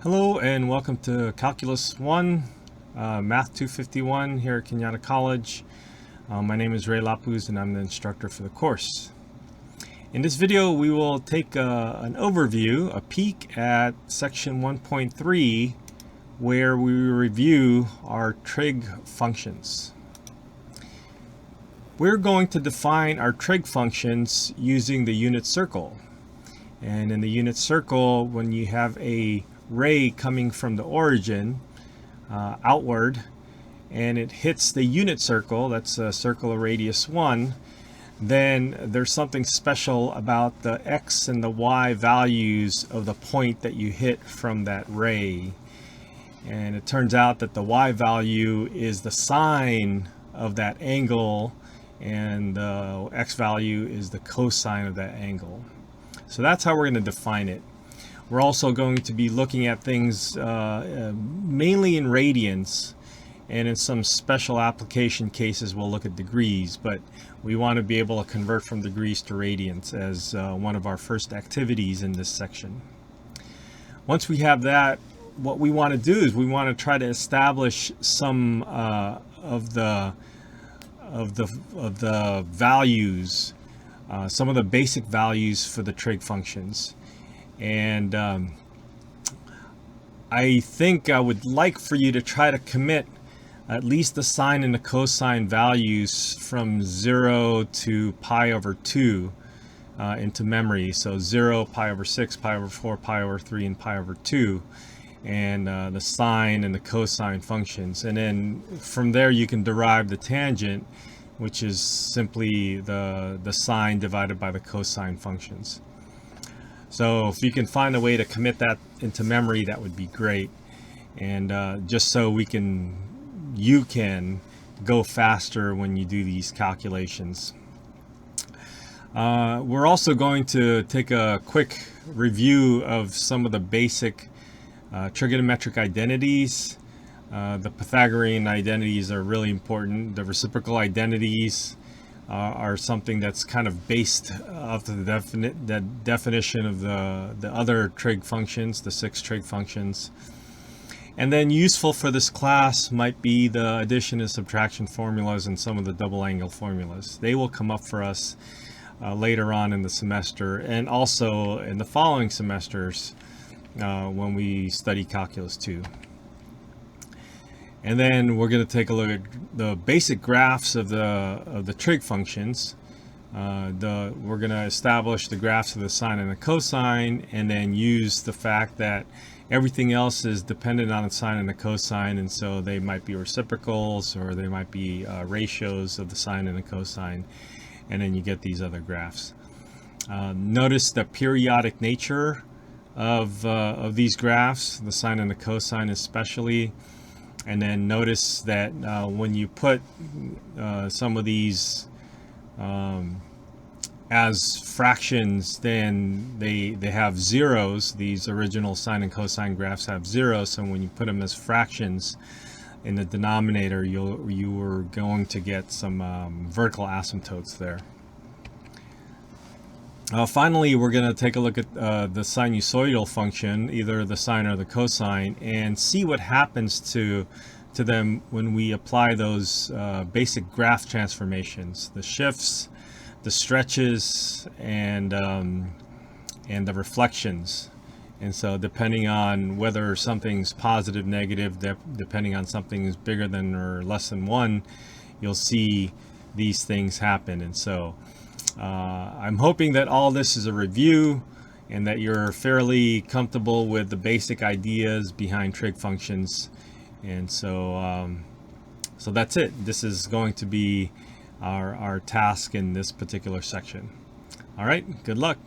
Hello and welcome to Calculus 1, Math 251 here at Cañada College. My name is Lapuz and I'm the instructor for the course. In this video we will take an overview, a peek at section 1.3 where we review our trig functions. We're going to define our trig functions using the unit circle. And in the unit circle, when you have a ray coming from the origin outward and it hits the unit circle, that's a circle of radius 1, then there's something special about the x and the y values of the point that you hit from that ray. And it turns out that the y value is the sine of that angle and the x value is the cosine of that angle. So that's how we're going to define it. We're also going to be looking at things mainly in radians, and in some special application cases we'll look at degrees, but we want to be able to convert from degrees to radians as one of our first activities in this section. Once we have that, what we want to do is we want to try to establish some of the values, some of the basic values for the trig functions. And I think I would like for you to try to commit at least the sine and the cosine values from 0 to pi over 2 into memory. So 0, pi over 6, pi over 4, pi over 3, and pi over 2. And the sine and the cosine functions. And then from there you can derive the tangent, which is simply the sine divided by the cosine functions. So if you can find a way to commit that into memory, that would be great. And just so you can go faster when you do these calculations. We're also going to take a quick review of some of the basic trigonometric identities. The Pythagorean identities are really important. The reciprocal identities are something that's kind of based off the definition of the other trig functions, the 6 trig functions. And then useful for this class might be the addition and subtraction formulas and some of the double angle formulas. They will come up for us later on in the semester and also in the following semesters when we study Calculus 2. And then we're going to take a look at the basic graphs of the trig functions. We're going to establish the graphs of the sine and the cosine, and then use the fact that everything else is dependent on the sine and the cosine, and so they might be reciprocals or they might be ratios of the sine and the cosine, and then you get these other graphs. Notice the periodic nature of these graphs, the sine and the cosine especially. And then notice that when you put some of these as fractions, then they have zeros. These original sine and cosine graphs have zeros, so when you put them as fractions in the denominator, you are going to get some vertical asymptotes there. Finally, we're going to take a look at the sinusoidal function, either the sine or the cosine, and see what happens to them when we apply those basic graph transformations, the shifts, the stretches, and the reflections. And so depending on whether something's positive, negative, depending on something's bigger than or less than 1, you'll see these things happen. And so I'm hoping that all this is a review and that you're fairly comfortable with the basic ideas behind trig functions. And so so that's it. This is going to be our task in this particular section. All right, good luck.